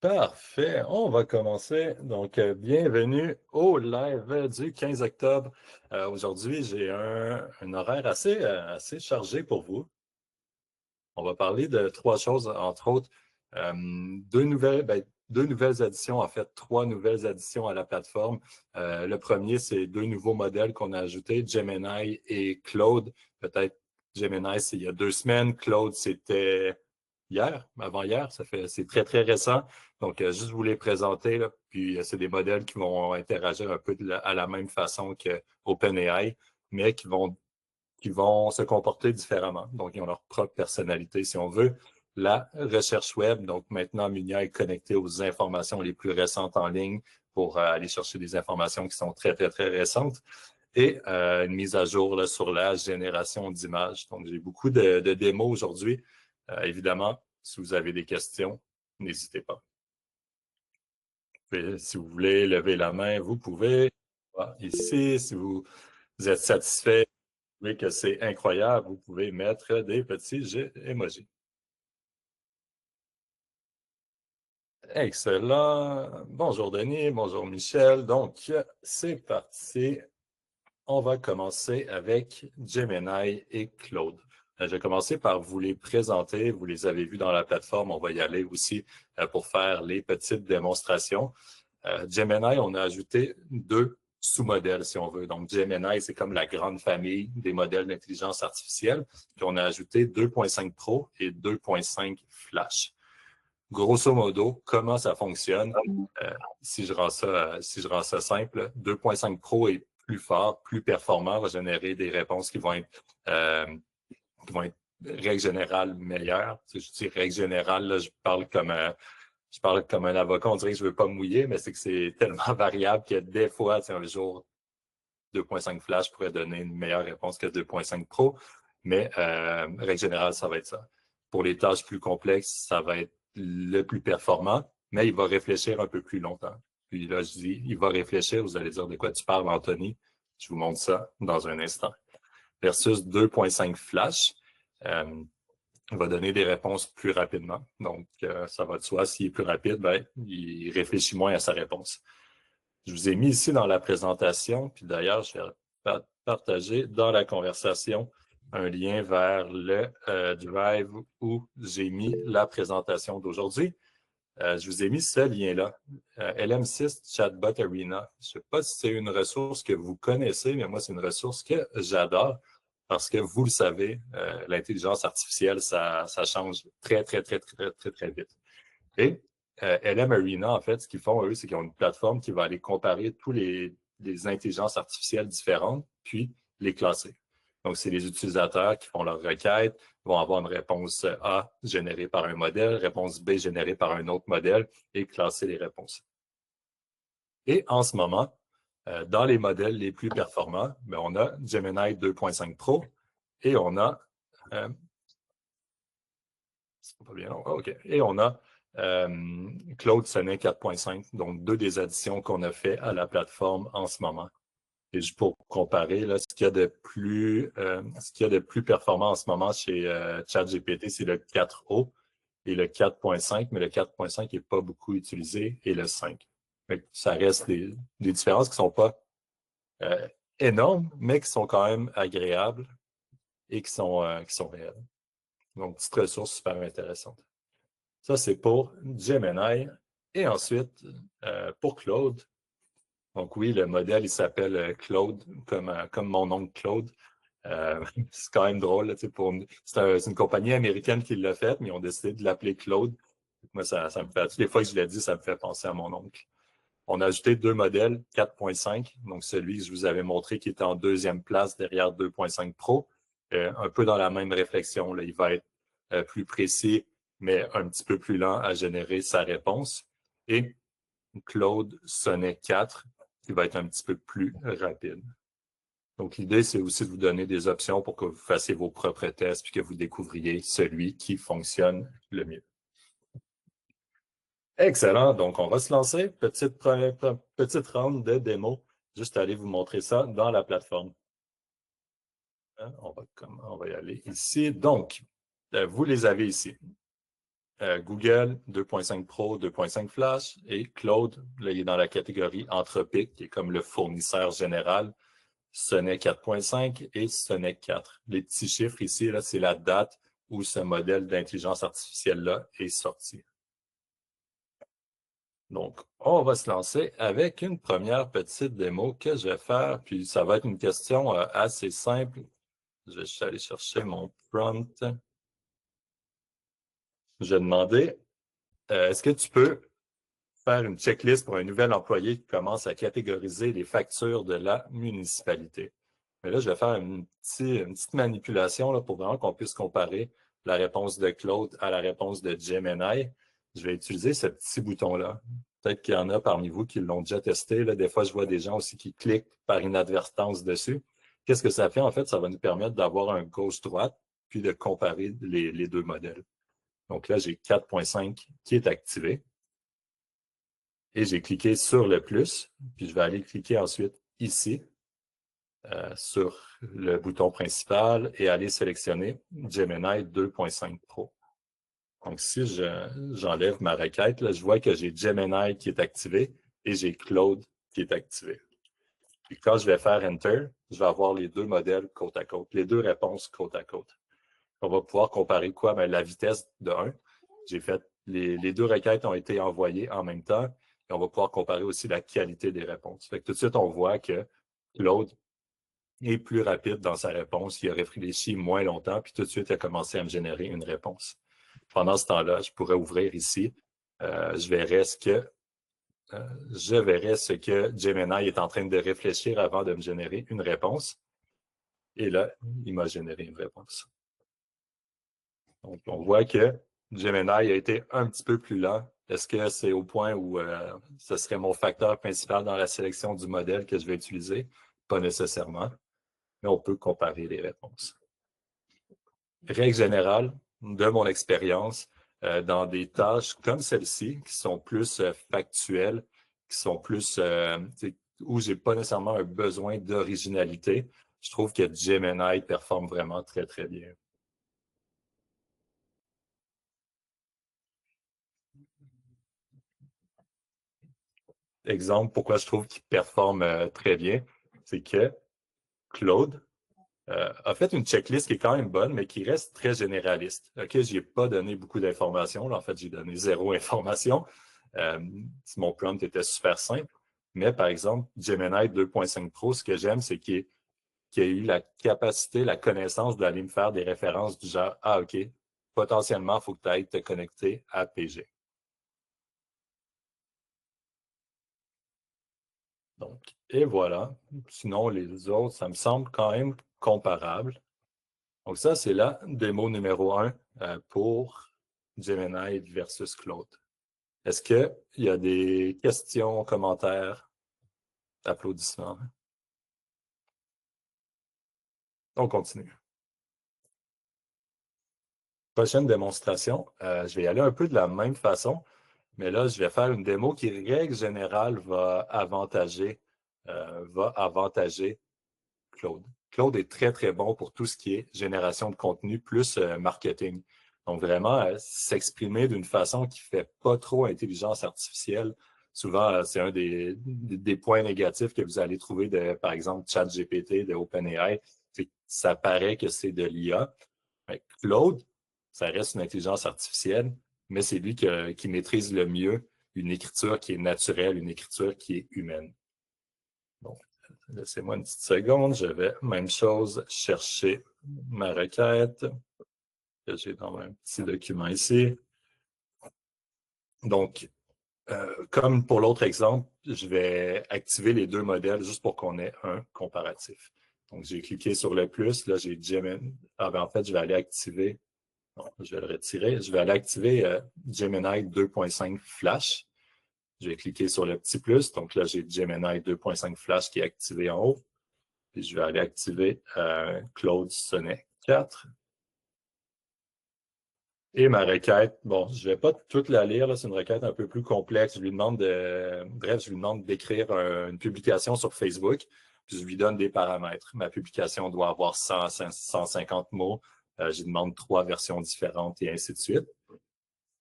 Parfait, on va commencer. Donc, bienvenue au live du 15 octobre. Aujourd'hui, j'ai un horaire assez chargé pour vous. On va parler de trois choses, entre autres, deux nouvelles additions, en fait, trois nouvelles additions à la plateforme. Le premier, c'est deux nouveaux modèles qu'on a ajoutés, Gemini et Claude. Peut-être Gemini, c'est il y a 2 semaines. Claude, c'était hier, avant-hier. C'est très, très récent. Donc, juste vous les présenter, là. Puis, c'est des modèles qui vont interagir un peu à la même façon que OpenAI, mais qui vont se comporter différemment. Donc, ils ont leur propre personnalité, si on veut. La recherche web, donc maintenant, Munia est connecté aux informations les plus récentes en ligne pour aller chercher des informations qui sont très, très, très récentes. Et une mise à jour là, sur la génération d'images. Donc, j'ai beaucoup de démos aujourd'hui. Évidemment, si vous avez des questions, n'hésitez pas. Si vous voulez lever la main, vous pouvez. Voilà, ici, si vous êtes satisfait, trouvez que c'est incroyable, vous pouvez mettre des petits emojis. Excellent. Bonjour Denis, bonjour Michel. Donc, c'est parti. On va commencer avec Gemini et Claude. Je vais commencer par vous les présenter. Vous les avez vus dans la plateforme. On va y aller aussi pour faire les petites démonstrations. Gemini, on a ajouté deux sous-modèles, si on veut. Donc, Gemini, c'est comme la grande famille des modèles d'intelligence artificielle. Puis, on a ajouté 2.5 Pro et 2.5 Flash. Grosso modo, comment ça fonctionne? Si je rends ça simple, 2.5 Pro est plus fort, plus performant, va générer des réponses qui vont être règle générale meilleures. Si je dis règle générale, là, je parle comme un avocat, on dirait que je veux pas me mouiller, mais c'est que c'est tellement variable que des fois, un jour, 2.5 Flash pourrait donner une meilleure réponse que 2.5 Pro. Mais règle générale, ça va être ça. Pour les tâches plus complexes, ça va être le plus performant, mais il va réfléchir un peu plus longtemps. Puis là, je dis, il va réfléchir, vous allez dire de quoi tu parles, Anthony. Je vous montre ça dans un instant. Versus 2.5 Flash. Il va donner des réponses plus rapidement. Donc, ça va de soi. S'il est plus rapide, ben, il réfléchit moins à sa réponse. Je vous ai mis ici dans la présentation, puis d'ailleurs, je vais partager dans la conversation un lien vers le Drive où j'ai mis la présentation d'aujourd'hui. Je vous ai mis ce lien-là, LM6 Chatbot Arena. Je ne sais pas si c'est une ressource que vous connaissez, mais moi, c'est une ressource que j'adore parce que vous le savez, l'intelligence artificielle, ça change très, très, très, très, très, très vite. Et LM Arena, en fait, ce qu'ils font, eux, c'est qu'ils ont une plateforme qui va aller comparer tous les intelligences artificielles différentes, puis les classer. Donc, c'est les utilisateurs qui font leur requête, vont avoir une réponse A générée par un modèle, réponse B générée par un autre modèle, et classer les réponses. Et en ce moment, dans les modèles les plus performants, ben, on a Gemini 2.5 Pro et on a... c'est pas bien long. OK. Et on a Claude Sonnet 4.5, donc deux des additions qu'on a fait à la plateforme en ce moment. Et juste pour comparer, là, ce qu'il y a de plus performant en ce moment chez ChatGPT, c'est le 4O et le 4.5, mais le 4.5 n'est pas beaucoup utilisé, et le 5. Donc, ça reste des différences qui sont pas euh, énormes, mais qui sont quand même agréables et qui sont réelles. Donc, petite ressource super intéressante. Ça, c'est pour Gemini. Et ensuite, pour Claude, donc oui, le modèle, il s'appelle Claude, comme mon oncle Claude. C'est quand même drôle, là, c'est une compagnie américaine qui l'a fait, mais ils ont décidé de l'appeler Claude. Moi, ça me fait, toutes les fois que je l'ai dit, ça me fait penser à mon oncle. On a ajouté deux modèles, 4.5, donc celui que je vous avais montré qui était en deuxième place derrière 2.5 Pro, un peu dans la même réflexion, là, il va être plus précis, mais un petit peu plus lent à générer sa réponse. Et Claude Sonnet 4, qui va être un petit peu plus rapide. Donc, l'idée, c'est aussi de vous donner des options pour que vous fassiez vos propres tests puis que vous découvriez celui qui fonctionne le mieux. Excellent. Donc, on va se lancer. Petite round de démo. Juste aller vous montrer ça dans la plateforme. On va y aller ici. Donc, vous les avez ici. Google 2.5 Pro, 2.5 Flash et Claude, là, il est dans la catégorie Anthropic, qui est comme le fournisseur général. Sonnet 4.5 et Sonnet 4. Les petits chiffres ici, là, c'est la date où ce modèle d'intelligence artificielle-là est sorti. Donc, on va se lancer avec une première petite démo que je vais faire, puis ça va être une question assez simple. Je vais juste aller chercher mon prompt. Je vais demander, est-ce que tu peux faire une checklist pour un nouvel employé qui commence à catégoriser les factures de la municipalité? Mais là, je vais faire une petite manipulation là, pour vraiment qu'on puisse comparer la réponse de Claude à la réponse de Gemini. Je vais utiliser ce petit bouton-là. Peut-être qu'il y en a parmi vous qui l'ont déjà testé. Là. Des fois, je vois des gens aussi qui cliquent par inadvertance dessus. Qu'est-ce que ça fait? En fait, ça va nous permettre d'avoir un gauche-droite, puis de comparer les deux modèles. Donc là, j'ai 4.5 qui est activé. Et j'ai cliqué sur le plus, puis je vais aller cliquer ensuite ici sur le bouton principal et aller sélectionner Gemini 2.5 Pro. Donc, si j'enlève ma requête, là, je vois que j'ai Gemini qui est activé et j'ai Claude qui est activé. Puis quand je vais faire Enter, je vais avoir les deux modèles côte à côte, les deux réponses côte à côte. On va pouvoir comparer quoi? Ben, la vitesse de 1. J'ai fait les deux requêtes ont été envoyées en même temps et on va pouvoir comparer aussi la qualité des réponses. Fait que tout de suite, on voit que Claude est plus rapide dans sa réponse, il a réfléchi moins longtemps, puis tout de suite, il a commencé à me générer une réponse. Pendant ce temps-là, je pourrais ouvrir ici, je verrais ce que Gemini est en train de réfléchir avant de me générer une réponse. Et là, il m'a généré une réponse. Donc, on voit que Gemini a été un petit peu plus lent. Est-ce que c'est au point où ce serait mon facteur principal dans la sélection du modèle que je vais utiliser? Pas nécessairement, mais on peut comparer les réponses. Règle générale, de mon expérience, dans des tâches comme celle-ci, qui sont plus factuelles, qui sont plus où j'ai pas nécessairement un besoin d'originalité, je trouve que Gemini performe vraiment très, très bien. Exemple, pourquoi je trouve qu'il performe très bien, c'est que Claude a fait une checklist qui est quand même bonne, mais qui reste très généraliste. OK, je n'ai pas donné beaucoup d'informations. En fait, j'ai donné zéro information. Mon prompt était super simple. Mais par exemple, Gemini 2.5 Pro, ce que j'aime, c'est qu'il a eu la capacité, la connaissance d'aller me faire des références du genre, ah, OK, potentiellement, il faut que tu ailles te connecter à PG. Donc, et voilà. Sinon, les autres, ça me semble quand même comparable. Donc, ça, c'est la démo numéro 1 pour Gemini versus Claude. Est-ce qu'il y a des questions, commentaires, applaudissements? On continue. Prochaine démonstration, je vais y aller un peu de la même façon, mais là, je vais faire une démo qui, règle générale, va avantager Claude. Claude est très, très bon pour tout ce qui est génération de contenu plus marketing. Donc, vraiment, s'exprimer d'une façon qui fait pas trop intelligence artificielle. Souvent, c'est un des points négatifs que vous allez trouver de, par exemple, ChatGPT, de OpenAI. Ça paraît que c'est de l'IA. Claude, ça reste une intelligence artificielle, mais c'est lui qui maîtrise le mieux une écriture qui est naturelle, une écriture qui est humaine. Bon, laissez-moi une petite seconde. Je vais, même chose, chercher ma requête que j'ai dans un petit document ici. Donc, comme pour l'autre exemple, je vais activer les deux modèles juste pour qu'on ait un comparatif. Donc, j'ai cliqué sur le plus. Là, j'ai Gemini. Ah, ben, en fait, je vais aller activer. Non, je vais le retirer. Je vais aller activer Gemini 2.5 Flash. Je vais cliquer sur le petit plus. Donc là, j'ai Gemini 2.5 Flash qui est activé en haut. Puis je vais aller activer Claude Sonnet 4. Et ma requête, bon, je vais pas toute la lire, c'est une requête un peu plus complexe. Je lui demande d'écrire une publication sur Facebook, puis je lui donne des paramètres. Ma publication doit avoir 100, 150 mots. Je lui demande 3 versions différentes et ainsi de suite.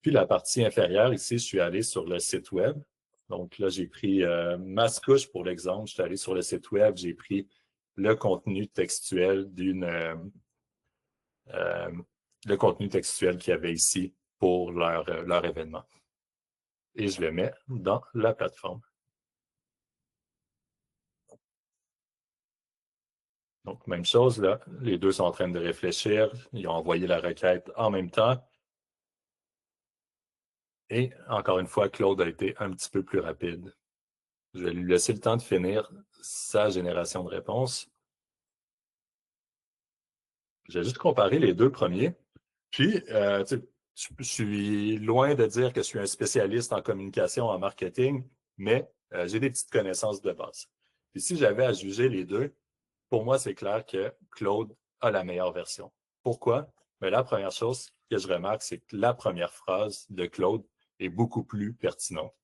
Puis la partie inférieure, ici, je suis allé sur le site web. Donc là, j'ai pris Mascouche pour l'exemple. Je suis allé sur le site web, j'ai pris le contenu textuel euh, le contenu textuel qu'il y avait ici pour leur événement. Et je le mets dans la plateforme. Donc, même chose, là, les deux sont en train de réfléchir. Ils ont envoyé la requête en même temps. Et encore une fois, Claude a été un petit peu plus rapide. Je vais lui laisser le temps de finir sa génération de réponses. J'ai juste comparé les deux premiers. Puis, je suis loin de dire que je suis un spécialiste en communication, en marketing, mais j'ai des petites connaissances de base. Puis si j'avais à juger les deux, pour moi, c'est clair que Claude a la meilleure version. Pourquoi? Mais la première chose que je remarque, c'est que la première phrase de Claude est beaucoup plus pertinente.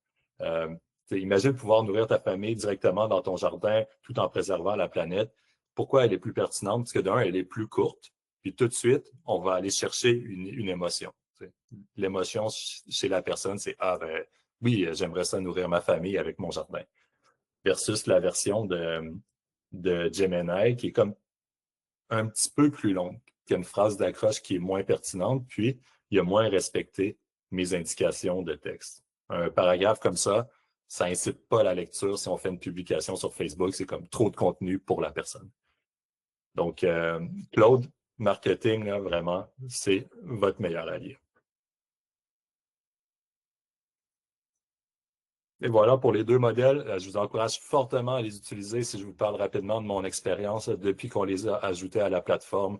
Imagine pouvoir nourrir ta famille directement dans ton jardin tout en préservant la planète. Pourquoi elle est plus pertinente? Parce que d'un, elle est plus courte, puis tout de suite, on va aller chercher une émotion. L'émotion chez la personne, c'est ah ben oui, j'aimerais ça nourrir ma famille avec mon jardin. Versus la version de Gemini qui est comme un petit peu plus longue, qui a une phrase d'accroche qui est moins pertinente, puis il a moins respecté mes indications de texte. Un paragraphe comme ça incite pas la lecture. Si on fait une publication sur Facebook, c'est comme trop de contenu pour la personne. Donc, Claude, marketing, là, vraiment, c'est votre meilleur allié. Et voilà pour les deux modèles. Je vous encourage fortement à les utiliser si je vous parle rapidement de mon expérience depuis qu'on les a ajoutés à la plateforme.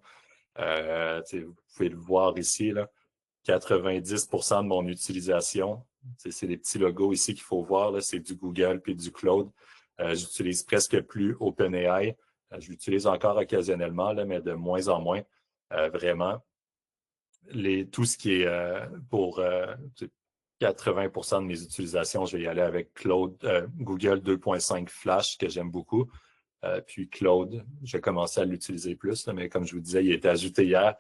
Vous pouvez le voir ici, là, 90% de mon utilisation. C'est les petits logos ici qu'il faut voir. C'est du Google puis du Claude. J'utilise presque plus OpenAI. Je l'utilise encore occasionnellement, là, mais de moins en moins. Vraiment, tout ce qui est pour 80% de mes utilisations, je vais y aller avec Google 2.5 Flash, que j'aime beaucoup. Puis Claude, j'ai commencé à l'utiliser plus, là, mais comme je vous disais, il a été ajouté hier.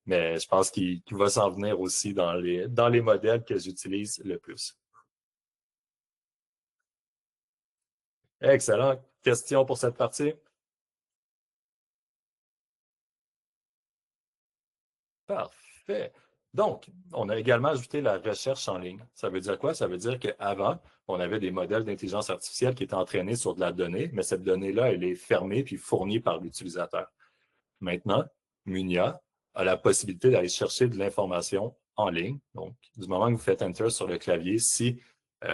Mais je pense qu'il va s'en venir aussi dans les modèles que j'utilise le plus. Excellent. Question pour cette partie? Parfait. Donc, on a également ajouté la recherche en ligne. Ça veut dire quoi? Ça veut dire qu'avant, on avait des modèles d'intelligence artificielle qui étaient entraînés sur de la donnée, mais cette donnée-là, elle est fermée puis fournie par l'utilisateur. Maintenant, Munia a la possibilité d'aller chercher de l'information en ligne. Donc, du moment que vous faites Enter sur le clavier, si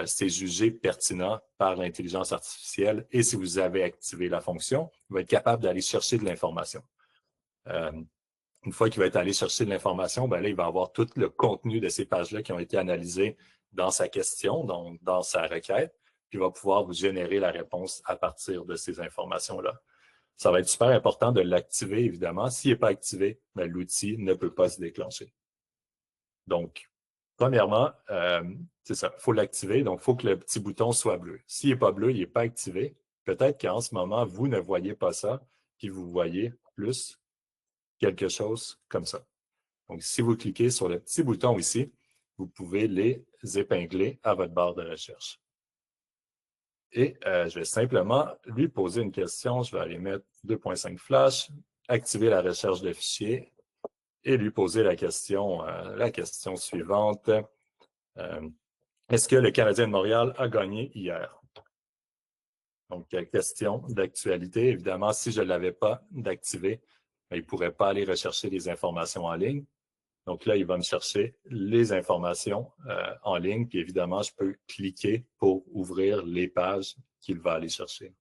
c'est jugé pertinent par l'intelligence artificielle et si vous avez activé la fonction, vous va être capable d'aller chercher de l'information. Une fois qu'il va être allé chercher de l'information, ben là, il va avoir tout le contenu de ces pages-là qui ont été analysées dans sa question, donc dans sa requête, puis il va pouvoir vous générer la réponse à partir de ces informations-là. Ça va être super important de l'activer, évidemment. S'il n'est pas activé, ben, l'outil ne peut pas se déclencher. Donc, premièrement, c'est ça, il faut l'activer. Donc, il faut que le petit bouton soit bleu. S'il n'est pas bleu, il n'est pas activé. Peut-être qu'en ce moment, vous ne voyez pas ça, puis vous voyez plus quelque chose comme ça. Donc, si vous cliquez sur le petit bouton ici, vous pouvez les épingler à votre barre de recherche. Et je vais simplement lui poser une question. Je vais aller mettre 2.5 flash, activer la recherche de fichiers et lui poser la question suivante. Est-ce que le Canadien de Montréal a gagné hier? Donc, question d'actualité. Évidemment, si je ne l'avais pas d'activer, il ne pourrait pas aller rechercher les informations en ligne. Donc là, il va me chercher les informations en ligne. Puis évidemment, je peux cliquer pour ouvrir les pages qu'il va aller chercher.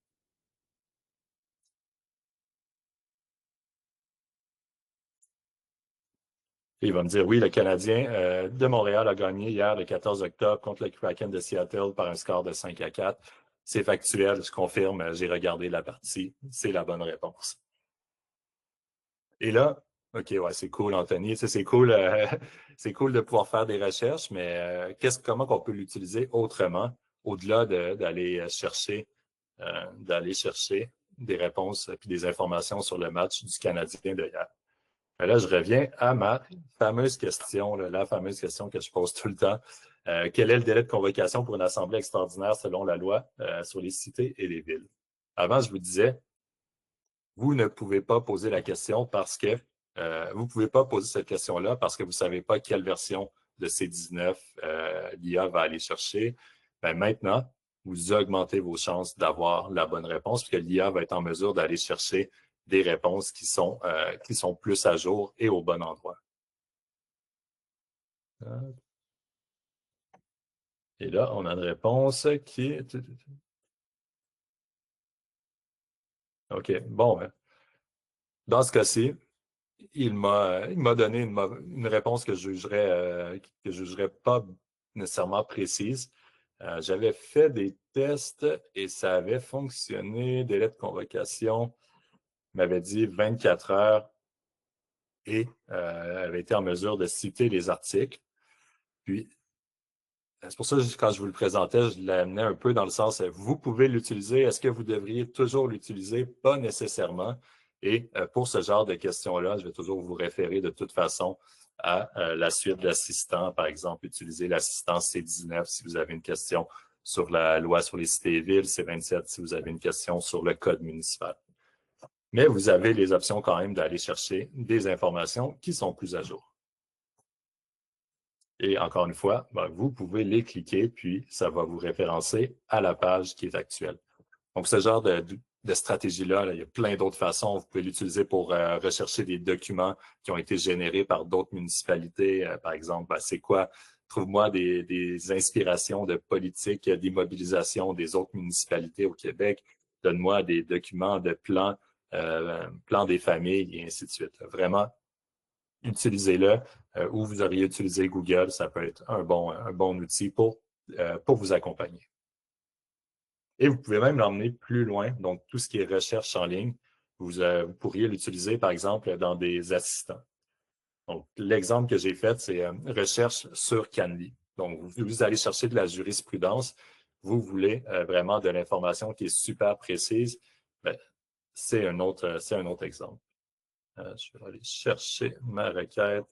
Et il va me dire, oui, le Canadien de Montréal a gagné hier, le 14 octobre, contre le Kraken de Seattle par un score de 5-4. C'est factuel, je confirme, j'ai regardé la partie. C'est la bonne réponse. Et là, OK, ouais, c'est cool, Anthony. C'est cool, c'est cool de pouvoir faire des recherches, mais comment qu'on peut l'utiliser autrement, au-delà d'aller chercher des réponses et des informations sur le match du Canadien de hier. Là, je reviens à ma fameuse question, là, la fameuse question que je pose tout le temps. Quel est le délai de convocation pour une assemblée extraordinaire selon la loi sur les cités et les villes? Avant, je vous disais, vous ne pouvez pas poser la question parce que vous ne pouvez pas poser cette question-là parce que vous ne savez pas quelle version de C19 l'IA va aller chercher. Ben, maintenant, vous augmentez vos chances d'avoir la bonne réponse puisque l'IA va être en mesure d'aller chercher des réponses qui sont plus à jour et au bon endroit. Et là, on a une réponse qui est... OK, bon, dans ce cas-ci, il m'a donné une réponse que je jugerais pas nécessairement précise. J'avais fait des tests et ça avait fonctionné. Délai de convocation m'avait dit 24 heures et avait été en mesure de citer les articles. Puis, c'est pour ça que quand je vous le présentais, je l'amenais un peu dans le sens, vous pouvez l'utiliser. Est-ce que vous devriez toujours l'utiliser? Pas nécessairement. Et pour ce genre de questions-là, je vais toujours vous référer de toute façon à la suite d'assistants. Par exemple, utiliser l'assistant C19 si vous avez une question sur la loi sur les cités et villes, C27 si vous avez une question sur le code municipal. Mais vous avez les options quand même d'aller chercher des informations qui sont plus à jour. Et encore une fois, ben, vous pouvez les cliquer, puis ça va vous référencer à la page qui est actuelle. Donc, ce genre de stratégie-là, là, il y a plein d'autres façons. Vous pouvez l'utiliser pour rechercher des documents qui ont été générés par d'autres municipalités. Par exemple, ben, c'est quoi? Trouve-moi des inspirations de politique d'immobilisation des autres municipalités au Québec. Donne-moi des documents de plans des familles et ainsi de suite. Vraiment, utilisez-le ou vous auriez utilisé Google, ça peut être un bon outil pour vous accompagner. Et vous pouvez même l'emmener plus loin, donc tout ce qui est recherche en ligne, vous pourriez l'utiliser par exemple dans des assistants. Donc l'exemple que j'ai fait, c'est recherche sur Canly. Donc vous allez chercher de la jurisprudence, vous voulez vraiment de l'information qui est super précise, ben, c'est un autre exemple. Je vais aller chercher ma requête.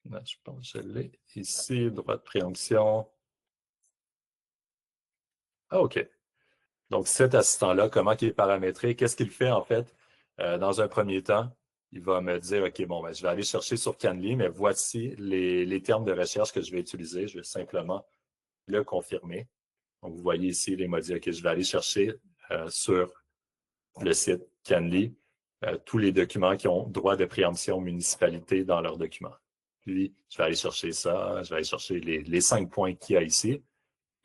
Je pense que je l'ai ici, droit de préemption. Ah, OK. Donc, cet assistant-là, comment il est paramétré? Qu'est-ce qu'il fait, en fait? Dans un premier temps, il va me dire, OK, bon, ben, je vais aller chercher sur Canly, mais voici les termes de recherche que je vais utiliser. Je vais simplement le confirmer. Donc, vous voyez ici, il m'a dit, OK, je vais aller chercher sur le site Canly tous les documents qui ont droit de préemption municipalité dans leurs documents. Puis, je vais aller chercher ça, je vais aller chercher les 5 points qu'il y a ici.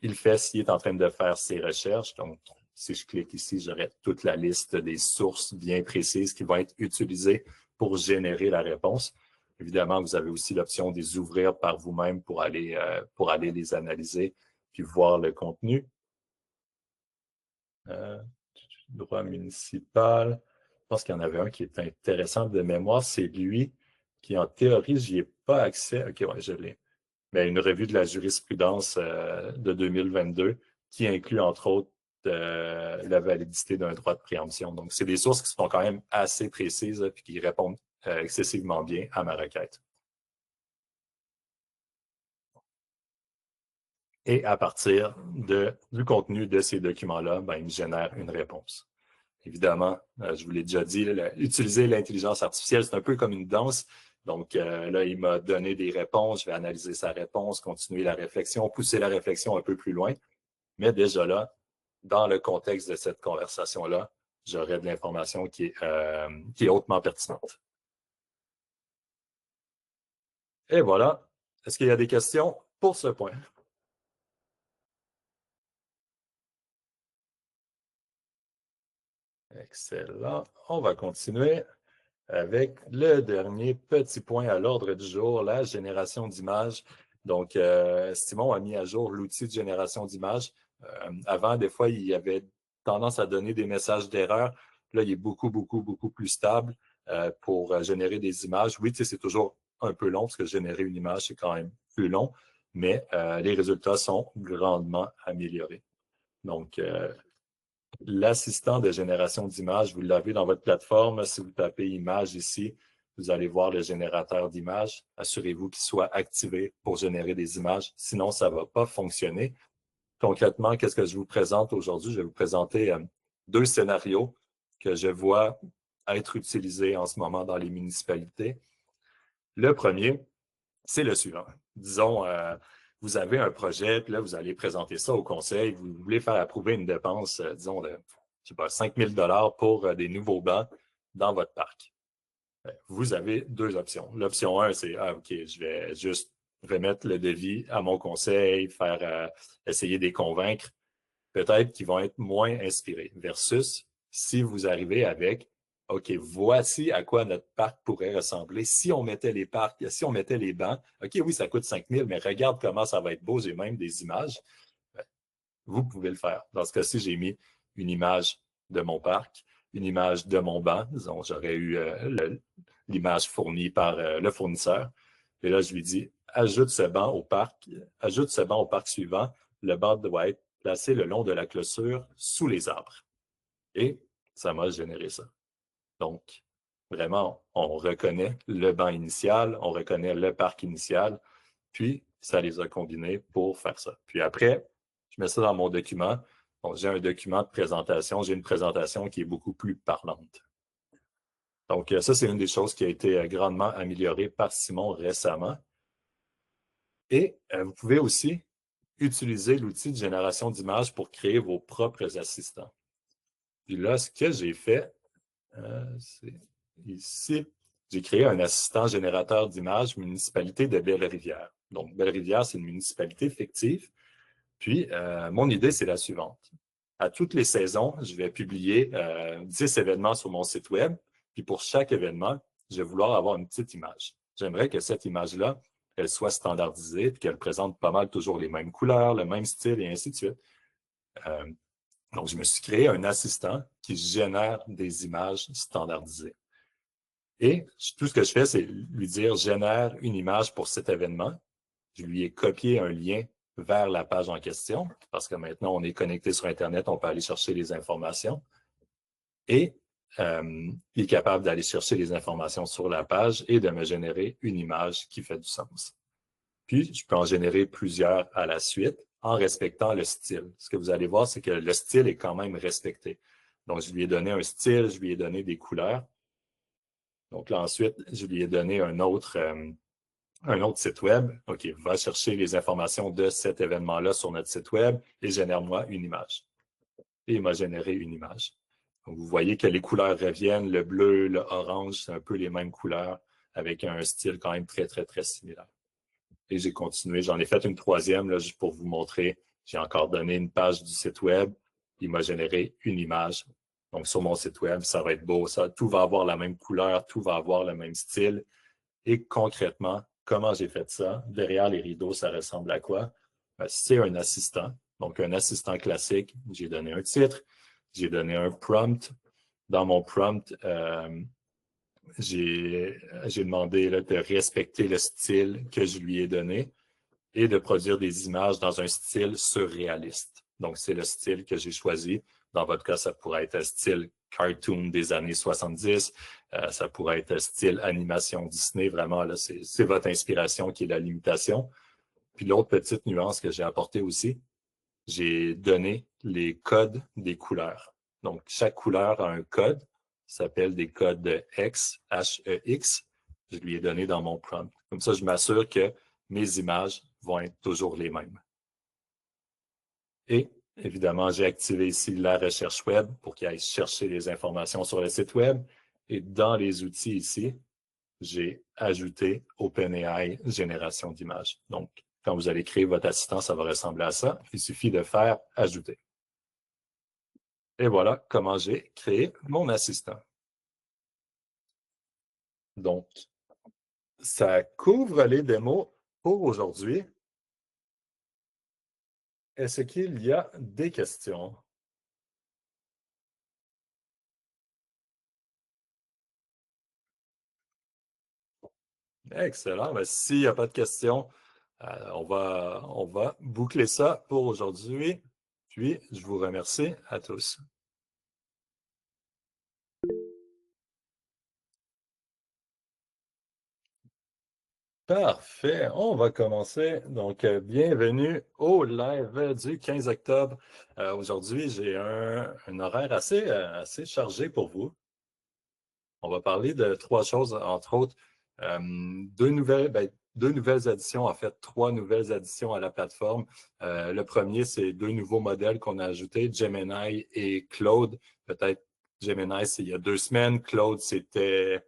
Il fait s'il est en train de faire ses recherches. Donc, si je clique ici, j'aurai toute la liste des sources bien précises qui vont être utilisées pour générer la réponse. Évidemment, vous avez aussi l'option de les ouvrir par vous-même pour aller les analyser puis voir le contenu. Droit municipal. Je pense qu'il y en avait un qui est intéressant de mémoire. C'est lui qui, en théorie, j'y ai pas accès. OK, ouais, je l'ai. Mais une revue de la jurisprudence de 2022 qui inclut, entre autres, la validité d'un droit de préemption. Donc, c'est des sources qui sont quand même assez précises et qui répondent excessivement bien à ma requête. Et à partir du contenu de ces documents-là, ben, il me génère une réponse. Évidemment, je vous l'ai déjà dit, utiliser l'intelligence artificielle, c'est un peu comme une danse. Donc là, il m'a donné des réponses, je vais analyser sa réponse, continuer la réflexion, pousser la réflexion un peu plus loin. Mais déjà là, dans le contexte de cette conversation-là, j'aurai de l'information qui est hautement pertinente. Et voilà. Est-ce qu'il y a des questions pour ce point? Excellent. On va continuer avec le dernier petit point à l'ordre du jour, la génération d'images. Donc, Simon a mis à jour l'outil de génération d'images. Avant, des fois, il y avait tendance à donner des messages d'erreur. Là, il est beaucoup plus stable pour générer des images. Oui, tu sais, c'est toujours un peu long parce que générer une image, c'est quand même plus long. mais les résultats sont grandement améliorés. Donc, l'assistant de génération d'images, vous l'avez dans votre plateforme. Si vous tapez image ici, vous allez voir le générateur d'images. Assurez-vous qu'il soit activé pour générer des images. Sinon, ça ne va pas fonctionner. Concrètement, qu'est-ce que je vous présente aujourd'hui? Je vais vous présenter deux scénarios que je vois être utilisés en ce moment dans les municipalités. Le premier, c'est le suivant. Disons, vous avez un projet, puis là, vous allez présenter ça au conseil. Vous voulez faire approuver une dépense, disons, de, je sais pas, 5 000 pour des nouveaux bancs dans votre parc. Vous avez deux options. L'option 1, c'est, OK, je vais juste remettre le devis à mon conseil, faire essayer de les convaincre. Peut-être qu'ils vont être moins inspirés. Versus, si vous arrivez avec OK, voici à quoi notre parc pourrait ressembler si on mettait les parcs, si on mettait les bancs. OK, oui, ça coûte 5 000, mais regarde comment ça va être beau. J'ai même des images. Vous pouvez le faire. Dans ce cas-ci, j'ai mis une image de mon parc, une image de mon banc. Disons, j'aurais eu l'image fournie par le fournisseur. Et là, je lui dis, ajoute ce banc au parc suivant. Le banc doit être placé le long de la clôture sous les arbres. Et ça m'a généré ça. Donc, vraiment, on reconnaît le banc initial, on reconnaît le parc initial, puis ça les a combinés pour faire ça. Puis après, je mets ça dans mon document. Donc, j'ai un document de présentation, j'ai une présentation qui est beaucoup plus parlante. Donc, ça, c'est une des choses qui a été grandement améliorée par Simon récemment. Et vous pouvez aussi utiliser l'outil de génération d'images pour créer vos propres assistants. Puis là, ce que j'ai fait, c'est ici, j'ai créé un assistant générateur d'images municipalité de Belle-Rivière. Donc, Belle-Rivière, c'est une municipalité fictive. Puis, mon idée, c'est la suivante. À toutes les saisons, je vais publier 10 événements sur mon site web. Puis, pour chaque événement, je vais vouloir avoir une petite image. J'aimerais que cette image-là, elle soit standardisée, puis qu'elle présente pas mal toujours les mêmes couleurs, le même style, et ainsi de suite. Euh, donc, je me suis créé un assistant qui génère des images standardisées. Et tout ce que je fais, c'est lui dire, génère une image pour cet événement. Je lui ai copié un lien vers la page en question, parce que maintenant, on est connecté sur Internet, on peut aller chercher les informations. Et il est capable d'aller chercher les informations sur la page et de me générer une image qui fait du sens. Puis, je peux en générer plusieurs à la suite en respectant le style. Ce que vous allez voir, c'est que le style est quand même respecté. Donc, je lui ai donné un style, je lui ai donné des couleurs. Donc là, ensuite, je lui ai donné un autre site web. OK, va chercher les informations de cet événement-là sur notre site web et génère-moi une image. Et il m'a généré une image. Donc, vous voyez que les couleurs reviennent, le bleu, le orange, c'est un peu les mêmes couleurs avec un style quand même très, très, très similaire. Et j'ai continué. J'en ai fait une troisième, là, juste pour vous montrer. J'ai encore donné une page du site web. Il m'a généré une image. Donc, sur mon site web, ça va être beau. Ça, tout va avoir la même couleur, tout va avoir le même style. Et concrètement, comment j'ai fait ça? Derrière les rideaux, ça ressemble à quoi? C'est un assistant. Donc, un assistant classique. J'ai donné un titre. J'ai donné un prompt. Dans mon prompt, j'ai demandé là, de respecter le style que je lui ai donné et de produire des images dans un style surréaliste. Donc, c'est le style que j'ai choisi. Dans votre cas, ça pourrait être un style cartoon des années 70. Ça pourrait être un style animation Disney. Vraiment, là, c'est votre inspiration qui est la limitation. Puis l'autre petite nuance que j'ai apportée aussi, j'ai donné les codes des couleurs. Donc, chaque couleur a un code, ça s'appelle des codes X, H-E-X. Je lui ai donné dans mon prompt. Comme ça, je m'assure que mes images vont être toujours les mêmes. Et évidemment, j'ai activé ici la recherche web pour qu'il aille chercher les informations sur le site web. Et dans les outils ici, j'ai ajouté OpenAI génération d'images. Donc, quand vous allez créer votre assistant, ça va ressembler à ça. Il suffit de faire ajouter. Et voilà comment j'ai créé mon assistant. Donc, ça couvre les démos pour aujourd'hui. Est-ce qu'il y a des questions? Excellent. Ben, s'il n'y a pas de questions, On va boucler ça pour aujourd'hui. Puis, je vous remercie à tous. Parfait. On va commencer. Donc, bienvenue au live du 15 octobre. Aujourd'hui, j'ai un horaire assez chargé pour vous. On va parler de trois choses, entre autres, deux nouvelles additions, en fait, trois nouvelles additions à la plateforme. Le premier, c'est deux nouveaux modèles qu'on a ajoutés, Gemini et Claude. Peut-être Gemini, c'est il y a 2 semaines. Claude, c'était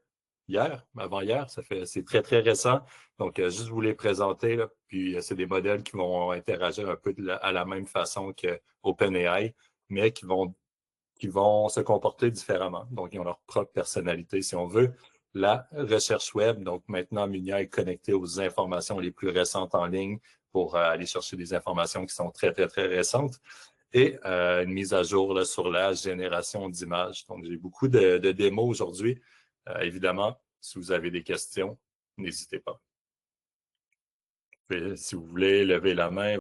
hier, avant-hier. C'est très, très récent. Donc, juste vous les présenter, là. Puis, c'est des modèles qui vont interagir un peu à la même façon que OpenAI, mais qui vont se comporter différemment. Donc, ils ont leur propre personnalité, si on veut. La recherche web, donc maintenant, Munia est connecté aux informations les plus récentes en ligne pour aller chercher des informations qui sont très, très, très récentes. Et une mise à jour là, sur la génération d'images. Donc, j'ai beaucoup de démos aujourd'hui. Évidemment, si vous avez des questions, n'hésitez pas. Si vous voulez lever la main,